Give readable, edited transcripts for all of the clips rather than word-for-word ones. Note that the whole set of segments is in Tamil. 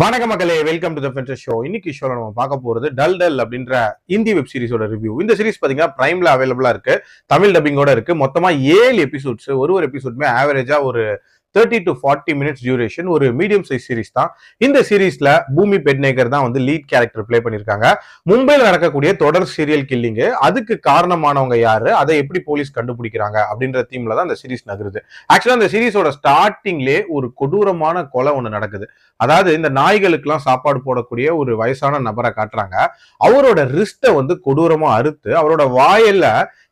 வணக்க மக்களே, வெல்கம் டு தி ஃபென்சர் ஷோ. இன்னைக்கு ஷோல நம்ம பார்க்க போறது டல் டல் அப்படின்ற இந்தி வெப் சீரிஸோட ரிவ்யூ. இந்த சீரிஸ் பாத்தீங்கன்னா பிரைம்ல அவைலபிளா இருக்கு, தமிழ் டப்பிங்கோட இருக்கு. மொத்தமா 7 எபிசோட்ஸ். ஒரு எபிசோட்மே ஆவரேஜா ஒரு 30 to 40 மினிட்ஸ் டியூரேஷன். ஒரு மீடியம் சைஸ் சீரிஸ் தான். இந்த சீரிஸ்ல பூமி பெட்நேகர் தான் வந்து லீட் கேரக்டர் பிளே பண்ணிருக்காங்க. மும்பைல நடக்கக்கூடிய தொடர் சீரியல் கில்லிங், அதுக்கு காரணமானவங்க யாரு, அதை எப்படி போலீஸ் கண்டுபிடிக்கிறாங்க அப்படின்ற தீம்ல தான் இந்த சீரிஸ் நகருது. ஆக்சுவலா இந்த சீரிஸோட ஸ்டார்டிங்லேயே ஒரு கொடூரமான கொலை ஒண்ணு நடக்குது. அதாவது இந்த நாய்களுக்கு எல்லாம் சாப்பாடு போடக்கூடிய ஒரு வயசான நபரை காட்டுறாங்க. அவரோட ரிஸ்ட வந்து கொடூரமா அறுத்து அவரோட வாயில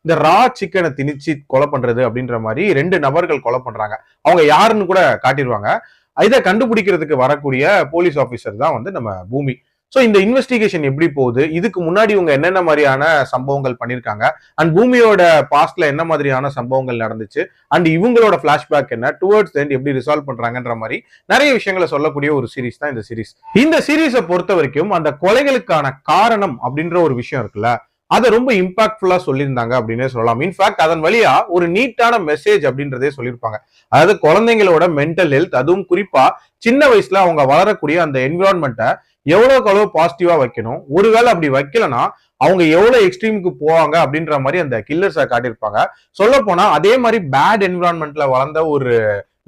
இந்த ரா சிக்கனை திணிச்சு கொலை பண்றது அப்படின்ற மாதிரி 2 நபர்கள் கொலை பண்றாங்க. அவங்க யாருன்னு கூட காட்டிடுவாங்க. இதை கண்டுபிடிக்கிறதுக்கு வரக்கூடிய போலீஸ் ஆபீசர் தான் வந்து நம்ம பூமி. சோ இந்த இன்வெஸ்டிகேஷன் எப்படி போகுது, இதுக்கு முன்னாடி இவங்க என்னென்ன மாதிரியான சம்பவங்கள் பண்ணிருக்காங்க, அண்ட் பூமியோட பாஸ்ட்ல என்ன மாதிரியான சம்பவங்கள் நடந்துச்சு, அண்ட் இவங்களோட பிளாஷ்பேக் என்ன, டுவர்ட்ஸ் எண்ட் எப்படி ரிசால்வ் பண்றாங்கன்ற மாதிரி நிறைய விஷயங்களை சொல்லக்கூடிய ஒரு சீரிஸ் தான் இந்த சீரிஸ். இந்த சீரிஸை பொறுத்த வரைக்கும் அந்த கொலைகளுக்கான காரணம் அப்படின்ற ஒரு விஷயம் இருக்குல்ல, அதை ரொம்ப இம்பாக்ட்ஃபுல்லா சொல்லியிருந்தாங்க அப்படின்னே சொல்லலாம். இன்ஃபேக்ட் அதன் வழியா ஒரு நீட்டான மெசேஜ் அப்படின்றதே சொல்லியிருப்பாங்க. அதாவது குழந்தைங்களோட மென்டல் ஹெல்த், அதுவும் குறிப்பா சின்ன வயசுல அவங்க வளரக்கூடிய அந்த என்விரான்மெண்ட்டை எவ்வளவுக்கு எவ்வளவு பாசிட்டிவா வைக்கணும், ஒருவேளை அப்படி வைக்கலன்னா அவங்க எவ்வளவு எக்ஸ்ட்ரீமுக்கு போவாங்க அப்படின்ற மாதிரி அந்த கில்லர்ஸை காட்டியிருப்பாங்க. சொல்ல போனா அதே மாதிரி பேட் என்விரான்மெண்ட்ல வளர்ந்த ஒரு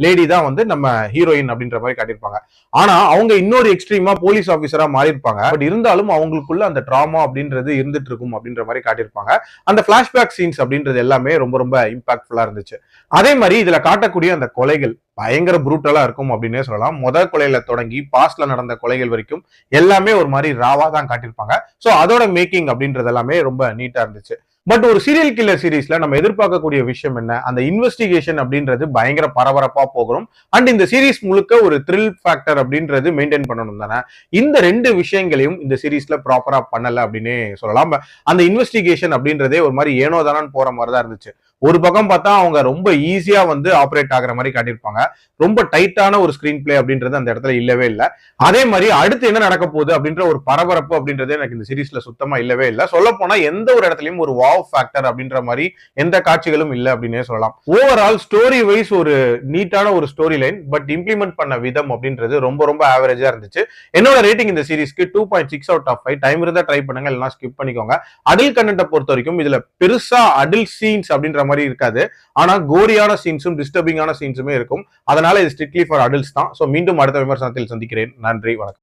லேடி தான் வந்து நம்ம ஹீரோயின் அப்படின்ற மாதிரி காட்டியிருப்பாங்க. ஆனா அவங்க இன்னொரு எக்ஸ்ட்ரீமா போலீஸ் ஆபீசரா மாறி இருப்பாங்க. பட் இருந்தாலும் அவங்களுக்குள்ள அந்த டிராமா அப்படின்றது இருந்துட்டு இருக்கும் அப்படின்ற மாதிரி காட்டியிருப்பாங்க. அந்த பிளாஷ்பேக் சீன்ஸ் அப்படின்றது எல்லாமே ரொம்ப ரொம்ப இம்பாக்ட்ஃபுல்லா இருந்துச்சு. அதே மாதிரி இதுல காட்டக்கூடிய அந்த கொலைகள் பயங்கர ப்ரூட்டலா இருக்கும் அப்படின்னே சொல்லலாம். முதல் கொலையில தொடங்கி பாஸ்ட்ல நடந்த கொலைகள் வரைக்கும் எல்லாமே ஒரு மாதிரி ராவா தான் காட்டியிருப்பாங்க. சோ அதோட மேக்கிங் அப்படின்றது எல்லாமே ரொம்ப நீட்டா இருந்துச்சு. பட் ஒரு சீரியல் கில்லர் சீரிஸ்ல நம்ம எதிர்பார்க்கக்கூடிய விஷயம் என்ன, அந்த இன்வெஸ்டிகேஷன் அப்படின்றது பயங்கர பரபரப்பா போகணும். அண்ட் இந்த சீரிஸ் முழுக்க ஒரு த்ரில் ஃபேக்டர் அப்படின்றது மெயின்டைன் பண்ணணும் தானே. இந்த 2 விஷயங்களையும் இந்த சீரிஸ்ல ப்ராப்பரா பண்ணல அப்படின்னே சொல்லலாம். அந்த இன்வெஸ்டிகேஷன் அப்படின்றதே ஒரு மாதிரி ஏனோ தானு போற மாதிரி தான் இருந்துச்சு. ஒரு பக்கம் பார்த்தா அவங்க ரொம்ப ஈஸியா வந்து ஆப்ரேட் ஆகுற மாதிரி காட்டியிருப்பாங்க. ரொம்ப டைட்டான ஒரு ஸ்கிரீன் பிளே அப்படின்றது அந்த இடத்துல இல்லவே இல்லை. அதே மாதிரி அடுத்து என்ன நடக்க போகுது அப்படின்ற ஒரு பரபரப்பு அப்படின்றது எனக்கு இந்த சீரிஸ்ல சுத்தமா இல்லவே இல்லை. சொல்ல போனா எந்த ஒரு இடத்துலயும் ஒரு வாவ் ஃபேக்டர் அப்படின்ற மாதிரி எந்த காட்சிகளும் இல்லை அப்படின்னே சொல்லலாம். ஓவரால் ஸ்டோரி வைஸ் ஒரு நீட்டான ஒரு ஸ்டோரி லைன், பட் இம்ப்ளிமெண்ட் பண்ண விதம் அப்படின்றது ரொம்ப ரொம்ப ஆவரேஜா இருந்துச்சு. என்னோட ரேட்டிங் இந்த சீரிஸ்க்கு 2.6 out of 5. டைம் இருந்தா ட்ரை பண்ணுங்க, இல்லைன்னா ஸ்கிப் பண்ணிக்கோங்க. அடல்ட் கண்டென்ட்டை பொறுத்த வரைக்கும் இதுல பெருசா அடல்ட் சீன்ஸ் அப்படின்ற மாதிரி இருக்காது. ஆனா கோரியான சீன்ஸும் டிஸ்டர்பிங்கான சீன்ஸுமே இருக்கும். அதனால இது ஸ்ட்ரிக்ட்லி ஃபார் அடல்ட்ஸ் தான். சோ மீண்டும் அடுத்த விமர்சனத்தில் சந்திக்கிறேன். நன்றி, வணக்கம்.